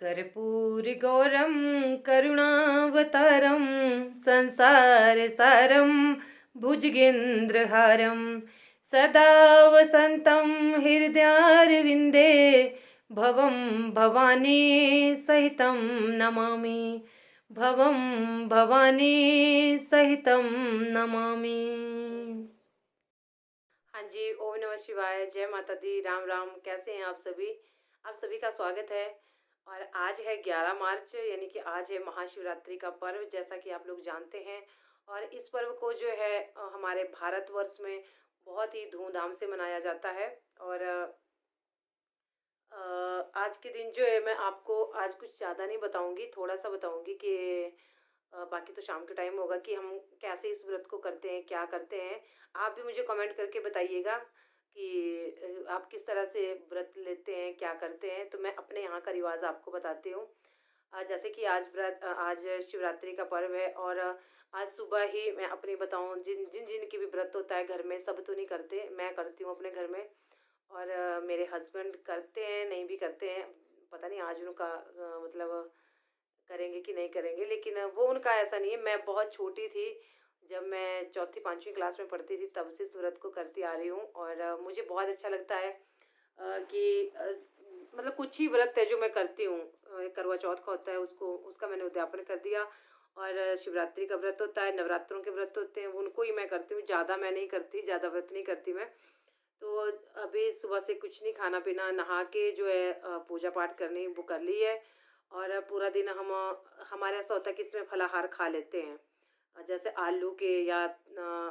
कर्पूरगौरं करुणावतारं संसारसारं भुजगेन्द्रहारं सदा वसन्तं हृदयारविन्दे भवं भवानी सहितं नमामि। भवं भवानी सहितं नमामि। हाँ जी, ओम नमः शिवाय, जय माता दी, राम राम। कैसे हैं आप सभी? आप सभी का स्वागत है। और आज है 11 मार्च, यानी कि आज है महाशिवरात्रि का पर्व, जैसा कि आप लोग जानते हैं। और इस पर्व को जो है हमारे भारतवर्ष में बहुत ही धूमधाम से मनाया जाता है। और आज के दिन जो है मैं आपको आज कुछ ज़्यादा नहीं बताऊंगी, थोड़ा सा बताऊंगी कि बाकी तो शाम के टाइम होगा कि हम कैसे इस व्रत को करते हैं, क्या करते हैं। आप भी मुझे कमेंट करके बताइएगा कि आप किस तरह से व्रत लेते हैं, क्या करते हैं। तो मैं अपने यहाँ का रिवाज आपको बताती हूँ। जैसे कि आज शिवरात्रि का पर्व है। और आज सुबह ही मैं अपनी बताऊँ, जिन जिन जिन की भी व्रत होता है घर में, सब तो नहीं करते, मैं करती हूँ अपने घर में। और मेरे हस्बैंड करते हैं, नहीं भी करते हैं, पता नहीं आज उनका मतलब करेंगे कि नहीं करेंगे। लेकिन वो उनका ऐसा नहीं है। मैं बहुत छोटी थी, जब मैं चौथी पाँचवीं क्लास में पढ़ती थी, तब से इस व्रत को करती आ रही हूँ। और मुझे बहुत अच्छा लगता है कि मतलब कुछ ही व्रत है जो मैं करती हूँ। एक करवा चौथ का होता है, उसको उसका मैंने उद्यापन कर दिया। और शिवरात्रि का व्रत होता है, नवरात्रों के व्रत होते हैं, उनको ही मैं करती हूँ। ज़्यादा मैं नहीं करती, ज़्यादा व्रत नहीं करती मैं। तो अभी सुबह से कुछ नहीं, खाना पीना, नहा के जो है पूजा पाठ करनी वो कर ली है। और पूरा दिन हम हमारे ऐसा होता है कि इसमें फलाहार खा लेते हैं। जैसे आलू के या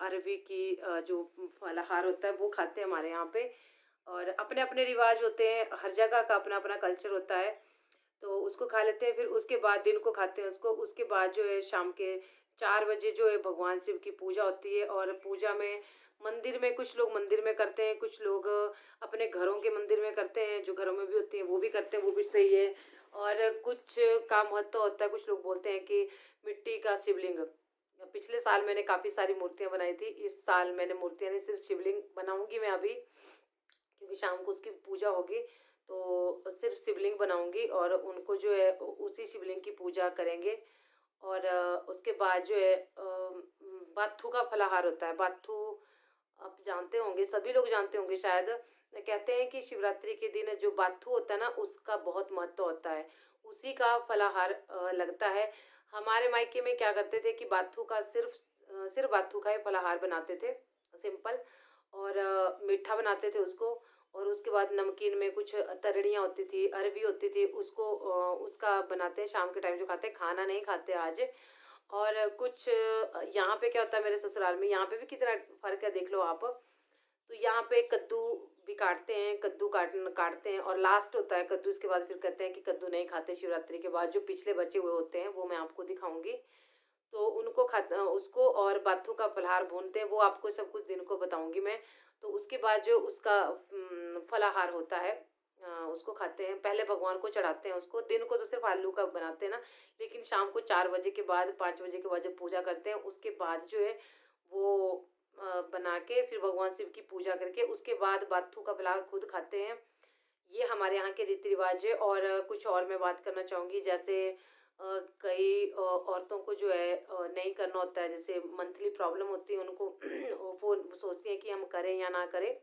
अरवी की जो फलाहार होता है वो खाते हैं हमारे यहाँ पे। और अपने अपने रिवाज होते हैं, हर जगह का अपना अपना कल्चर होता है। तो उसको खा लेते हैं, फिर उसके बाद दिन को खाते हैं उसको। उसके बाद जो है शाम के 4 बजे जो है भगवान शिव की पूजा होती है। और पूजा में मंदिर में, कुछ लोग मंदिर में करते हैं, कुछ लोग अपने घरों के मंदिर में करते हैं, जो घरों में भी होती हैं वो भी करते हैं, वो भी सही है। और कुछ का महत्व होता है, कुछ लोग बोलते हैं कि मिट्टी का शिवलिंग। पिछले साल मैंने काफ़ी सारी मूर्तियाँ बनाई थी, इस साल मैंने मूर्तियाँ नहीं, सिर्फ शिवलिंग बनाऊंगी मैं अभी, क्योंकि शाम को उसकी पूजा होगी। तो सिर्फ शिवलिंग बनाऊंगी और उनको जो है उसी शिवलिंग की पूजा करेंगे। और उसके बाद जो है बाथू का फलाहार होता है। बाथू आप जानते होंगे, सभी लोग जानते होंगे शायद। कहते हैं कि शिवरात्रि के दिन जो बाथू होता है ना, उसका बहुत महत्व होता है, उसी का फलाहार लगता है। हमारे मायके में क्या करते थे कि बाथू का सिर्फ बाथू का ही फलाहार बनाते थे, सिंपल। और मीठा बनाते थे उसको। और उसके बाद नमकीन में कुछ तरणियाँ होती थी, अरवी होती थी, उसको उसका बनाते हैं शाम के टाइम जो खाते हैं, खाना नहीं खाते आज। और कुछ यहाँ पे क्या होता है मेरे ससुराल में, यहाँ पे भी कितना फ़र्क है देख लो आप। तो यहाँ पे कद्दू भी काटते हैं, कद्दू काटते हैं और लास्ट होता है कद्दू। इसके बाद फिर कहते हैं कि कद्दू नहीं खाते शिवरात्रि के बाद, जो पिछले बचे हुए होते हैं वो मैं आपको दिखाऊंगी। तो उनको उसको और बाथू का फलाहार भूनते हैं, वो आपको सब कुछ दिन को बताऊंगी मैं। तो उसके बाद जो उसका फलाहार होता है, उसको खाते हैं, पहले भगवान को चढ़ाते हैं उसको। दिन को तो सिर्फ आलू का बनाते हैं ना, लेकिन शाम को 4 बजे के बाद, 5 बजे के बाद जब पूजा करते हैं, उसके बाद जो है वो बना के फिर भगवान शिव की पूजा करके उसके बाद बाथू का फलाहार खुद खाते हैं। ये हमारे यहाँ के रीति रिवाज है। और कुछ और मैं बात करना चाहूँगी, जैसे कई औरतों को जो है नहीं करना होता है, जैसे मंथली प्रॉब्लम होती है उनको वो सोचती हैं कि हम करें या ना करें।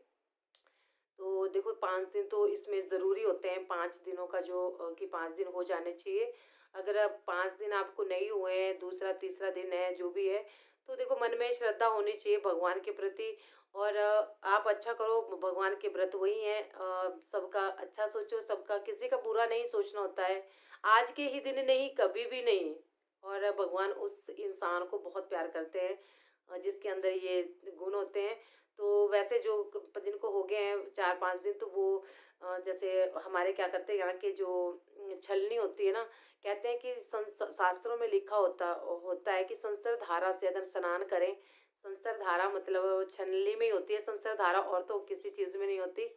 तो देखो 5 दिन तो इसमें ज़रूरी होते हैं, 5 दिनों का जो कि 5 दिन हो जाने चाहिए। अगर अब 5 दिन आपको नहीं हुए हैं, दूसरा तीसरा दिन है जो भी है, तो देखो मन में श्रद्धा होनी चाहिए भगवान के प्रति। और आप अच्छा करो, भगवान के व्रत वही हैं। सबका अच्छा सोचो, सबका, किसी का बुरा नहीं सोचना होता है, आज के ही दिन नहीं, कभी भी नहीं। और भगवान उस इंसान को बहुत प्यार करते हैं जिसके अंदर ये गुण होते हैं। तो वैसे जो जिनको हो गए हैं 4-5 दिन, तो वो जैसे हमारे क्या करते हैं, यहाँ के जो छलनी होती है ना, कहते हैं कि शास्त्रों में लिखा होता होता है कि संसर्ग धारा से अगर स्नान करें, संसर्ग धारा मतलब छलनी में ही होती है संसर्ग धारा, और तो किसी चीज़ में नहीं होती।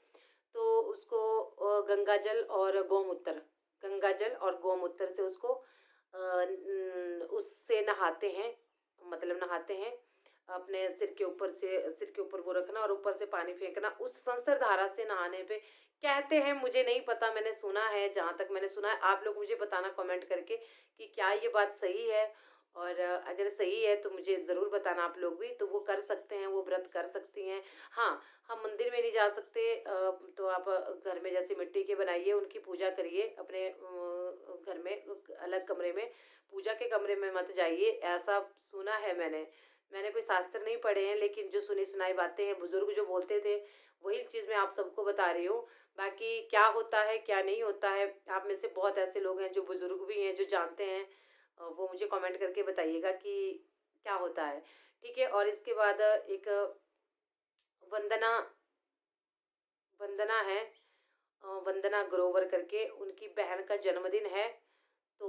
तो उसको गंगा जल और गौमूत्र से उसको उससे नहाते हैं, मतलब नहाते हैं। अपने सिर के ऊपर वो रखना और ऊपर से पानी फेंकना। उस संसर्ग धारा से नहाने पे कहते हैं, मुझे नहीं पता, मैंने सुना है, जहाँ तक मैंने सुना है। आप लोग मुझे बताना कमेंट करके कि क्या ये बात सही है, और अगर सही है तो मुझे ज़रूर बताना आप लोग भी। तो वो कर सकते हैं, वो व्रत कर सकती हैं। हाँ, हम मंदिर में नहीं जा सकते, तो आप घर में जैसे मिट्टी के बनाइए, उनकी पूजा करिए अपने घर में, अलग कमरे में, पूजा के कमरे में मत जाइए, ऐसा सुना है मैंने। मैंने कोई शास्त्र नहीं पढ़े हैं, लेकिन जो सुनी सुनाई बातें हैं, बुजुर्ग जो बोलते थे, वही चीज़ मैं आप सबको बता रही हूँ। बाकी क्या होता है, क्या नहीं होता है, आप में से बहुत ऐसे लोग हैं जो बुजुर्ग भी हैं, जो जानते हैं, वो मुझे कमेंट करके बताइएगा कि क्या होता है। ठीक है, और इसके बाद एक वंदना वंदना है, वंदना ग्रोवर करके, उनकी बहन का जन्मदिन है। तो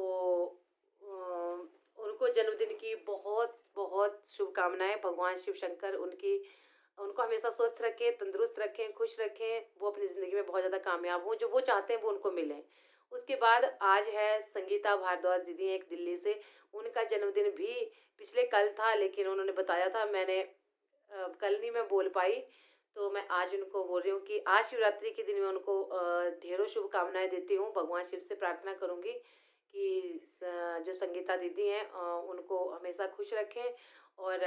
उनको जन्मदिन की बहुत बहुत शुभकामनाएं। भगवान शिव शंकर उनको हमेशा स्वस्थ रखें, तंदुरुस्त रखें, खुश रखें, वो अपनी ज़िंदगी में बहुत ज़्यादा कामयाब हों, जो वो चाहते हैं वो उनको मिले। उसके बाद आज है संगीता भारद्वाज दीदी हैं एक दिल्ली से, उनका जन्मदिन भी पिछले कल था, लेकिन उन्होंने बताया था, मैंने कल नहीं मैं बोल पाई, तो मैं आज उनको बोल रही हूँ कि आज शिवरात्रि के दिन मैं उनको ढेरों शुभकामनाएं देती हूँ। भगवान शिव से प्रार्थना करूँगी कि जो संगीता दीदी हैं, उनको हमेशा खुश रखें, और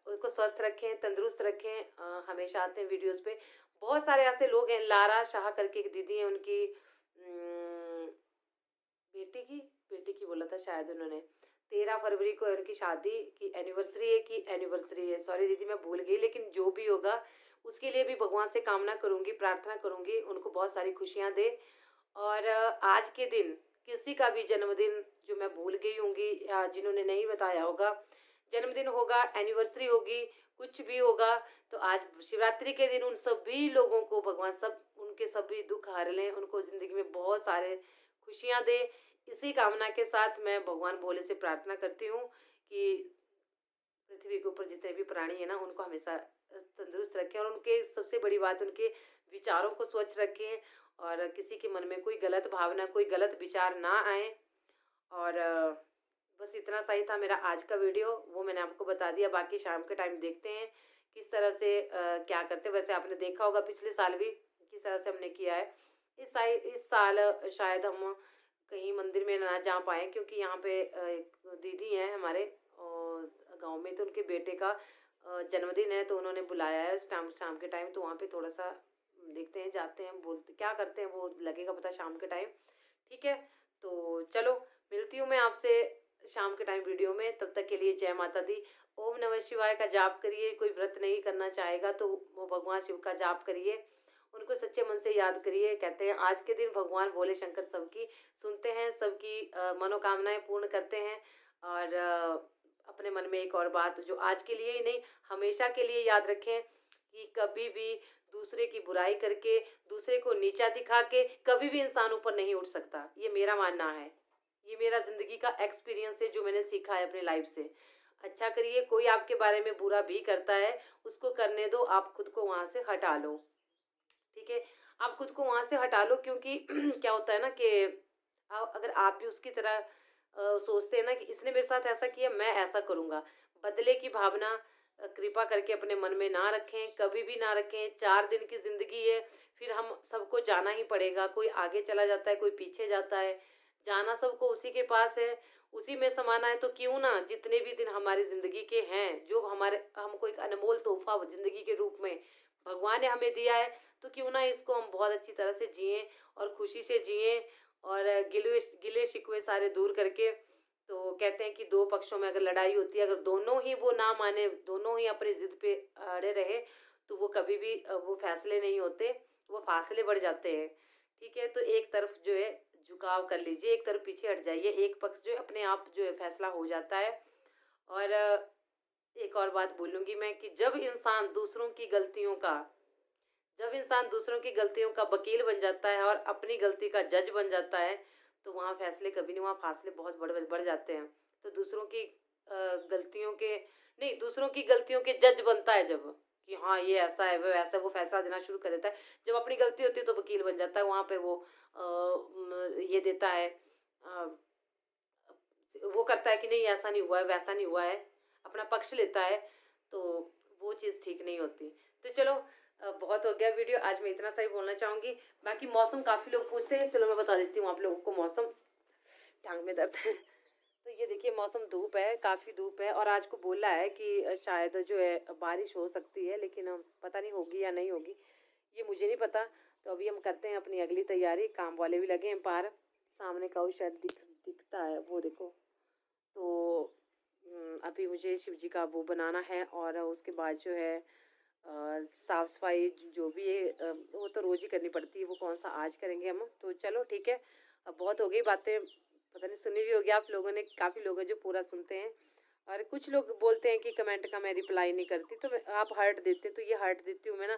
उनको स्वस्थ रखें, तंदुरुस्त रखें। हमेशा आते हैं वीडियोस पे। बहुत सारे ऐसे लोग हैं, लारा शाह करके एक दीदी हैं, उनकी बेटी की बेटी की बोला था शायद उन्होंने, 13 फरवरी को है उनकी शादी की एनिवर्सरी है, सॉरी दीदी मैं भूल गई, लेकिन जो भी होगा उसके लिए भी भगवान से कामना करूंगी, प्रार्थना करूंगी, उनको बहुत सारी खुशियां दे। और आज के दिन किसी का भी जन्मदिन जो मैं भूल गई होंगी, या जिन्होंने नहीं बताया होगा, जन्मदिन होगा, एनिवर्सरी होगी, कुछ भी होगा, तो आज शिवरात्रि के दिन उन सभी लोगों को भगवान सब उनके सभी दुख हर लें, उनको ज़िंदगी में बहुत सारे खुशियाँ दे। इसी कामना के साथ मैं भगवान भोले से प्रार्थना करती हूँ कि पृथ्वी के ऊपर जितने भी प्राणी हैं ना, उनको हमेशा तंदुरुस्त रखें, और उनके सबसे बड़ी बात, उनके विचारों को स्वच्छ रखें, और किसी के मन में कोई गलत भावना, कोई गलत विचार ना आए। और बस इतना सही था मेरा आज का वीडियो, वो मैंने आपको बता दिया। बाकी शाम के टाइम देखते हैं किस तरह से क्या करते हैं। वैसे आपने देखा होगा पिछले साल भी किस तरह से हमने किया है। इस साल शायद हम कहीं मंदिर में ना जा पाए, क्योंकि यहाँ पे एक दीदी हैं हमारे गांव में, तो उनके बेटे का जन्मदिन है, तो उन्होंने बुलाया है शाम शाम के टाइम, तो वहाँ पे थोड़ा सा देखते हैं, जाते हैं, बोलते क्या करते हैं वो लगेगा पता शाम के टाइम। ठीक है, तो चलो मिलती हूँ मैं आपसे शाम के टाइम वीडियो में। तब तक के लिए जय माता दी। ओम नमः शिवाय का जाप करिए। कोई व्रत नहीं करना चाहेगा तो वो भगवान शिव का जाप करिए, उनको सच्चे मन से याद करिए। कहते हैं आज के दिन भगवान भोले शंकर सबकी सुनते हैं, सबकी मनोकामनाएं पूर्ण करते हैं। और अपने मन में एक और बात जो आज के लिए ही नहीं, हमेशा के लिए याद रखें कि कभी भी दूसरे की बुराई करके, दूसरे को नीचा दिखा के कभी भी इंसान ऊपर नहीं उठ सकता। ये मेरा मानना है, ये मेरा ज़िंदगी का एक्सपीरियंस है, जो मैंने सीखा है अपनी लाइफ से। अच्छा करिए, कोई आपके बारे में बुरा भी करता है, उसको करने दो, आप खुद को वहाँ से हटा लो। ठीक है, आप खुद को वहाँ से हटा लो, क्योंकि क्या होता है ना कि अगर आप भी उसकी तरह सोचते हैं ना कि इसने मेरे साथ ऐसा किया, मैं ऐसा करूँगा, बदले की भावना कृपा करके अपने मन में ना रखें, कभी भी ना रखें। 4 दिन की ज़िंदगी है, फिर हम सबको जाना ही पड़ेगा। कोई आगे चला जाता है, कोई पीछे जाता है, जाना सबको उसी के पास है, उसी में समाना है। तो क्यों ना जितने भी दिन हमारी ज़िंदगी के हैं, जो हमारे हमको एक अनमोल तोहफा ज़िंदगी के रूप में भगवान ने हमें दिया है, तो क्यों ना इसको हम बहुत अच्छी तरह से जिएँ और खुशी से जिएँ, और गिले शिकवे सारे दूर करके। तो कहते हैं कि 2 पक्षों में अगर लड़ाई होती है, अगर दोनों ही वो ना माने, दोनों ही अपनी ज़िद पे अड़े रहे, तो वो कभी भी वो फैसले नहीं होते, वो फासले बढ़ जाते हैं। ठीक है, तो एक तरफ जो है झुकाव कर लीजिए, एक तरफ पीछे हट जाइए, एक पक्ष जो है अपने आप जो है फैसला हो जाता है। और एक और बात बोलूँगी मैं कि जब इंसान दूसरों की गलतियों का वकील बन जाता है और अपनी गलती का जज बन जाता है, तो वहाँ फैसले कभी नहीं, वहाँ फासले बहुत बढ़ जाते हैं। तो दूसरों की गलतियों के नहीं, दूसरों की गलतियों के जज बनता है जब, कि हाँ ये ऐसा है, वो ऐसा है, वो फैसला देना शुरू कर देता है। जब अपनी गलती होती है तो वकील बन जाता है, वहाँ पे वो ये देता है, अ, वो करता है कि नहीं ऐसा नहीं हुआ है, वैसा नहीं हुआ है, अपना पक्ष लेता है। तो वो चीज़ ठीक नहीं होती। तो चलो, बहुत हो गया वीडियो, आज मैं इतना सा ही बोलना चाहूँगी। बाकी मौसम काफ़ी लोग पूछते हैं, चलो मैं बता देती हूँ आप लोगों को मौसम। टांग में दर्द है। तो ये देखिए मौसम धूप है, काफ़ी धूप है, और आज को बोला है कि शायद जो है बारिश हो सकती है, लेकिन पता नहीं होगी या नहीं होगी, ये मुझे नहीं पता। तो अभी हम करते हैं अपनी अगली तैयारी, काम वाले भी लगे हैं बाहर। सामने का वो शायद दिखता है, वो देखो। तो अभी मुझे शिव जी का वो बनाना है, और उसके बाद जो है साफ़ सफाई जो भी है वो तो रोज़ ही करनी पड़ती है, वो कौन सा आज करेंगे हम। तो चलो ठीक है, अब बहुत हो गई बातें, पता नहीं सुनी भी होगी आप लोगों ने, काफ़ी लोग हैं जो पूरा सुनते हैं। और कुछ लोग बोलते हैं कि कमेंट का मैं रिप्लाई नहीं करती, तो मैं आप हार्ट देते, तो ये हार्ट देती हूँ मैं ना,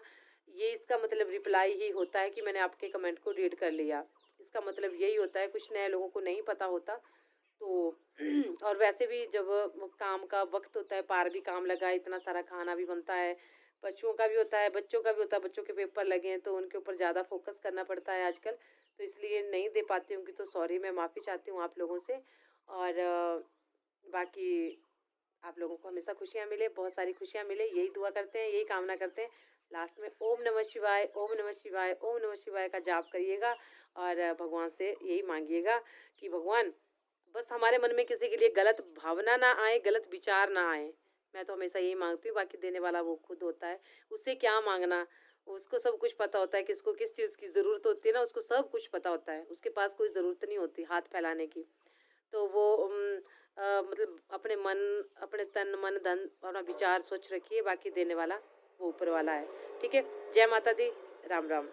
ये इसका मतलब रिप्लाई ही होता है कि मैंने आपके कमेंट को रीड कर लिया। इसका मतलब यही होता है, कुछ नए लोगों को नहीं पता होता। तो और वैसे भी जब काम का वक्त होता है, पार भी काम लगा है, इतना सारा खाना भी बनता है, बच्चों का भी होता है, बच्चों का भी होता है, बच्चों के पेपर लगे हैं तो उनके ऊपर ज़्यादा फोकस करना पड़ता है आजकल। तो इसलिए नहीं दे पाती हूँ, कि तो सॉरी, मैं माफ़ी चाहती हूँ आप लोगों से। और बाकी आप लोगों को हमेशा खुशियाँ मिले, बहुत सारी खुशियाँ मिले, यही दुआ करते हैं, यही कामना करते हैं। लास्ट में ओम नमः शिवाय, ओम नमः शिवाय, ओम नमः शिवाय का जाप करिएगा, और भगवान से यही मांगिएगा कि भगवान बस हमारे मन में किसी के लिए गलत भावना ना आए, गलत विचार ना आए। मैं तो हमेशा यही मांगती हूँ, बाकी देने वाला वो खुद होता है, उससे क्या मांगना, उसको सब कुछ पता होता है, किसको किस चीज़ की ज़रूरत होती है ना, उसको सब कुछ पता होता है, उसके पास कोई ज़रूरत नहीं होती हाथ फैलाने की। तो वो मतलब अपने मन, अपने तन मन धन, अपना विचार स्वच्छ रखिए, बाकी देने वाला वो ऊपर वाला है। ठीक है, जय माता दी, राम राम।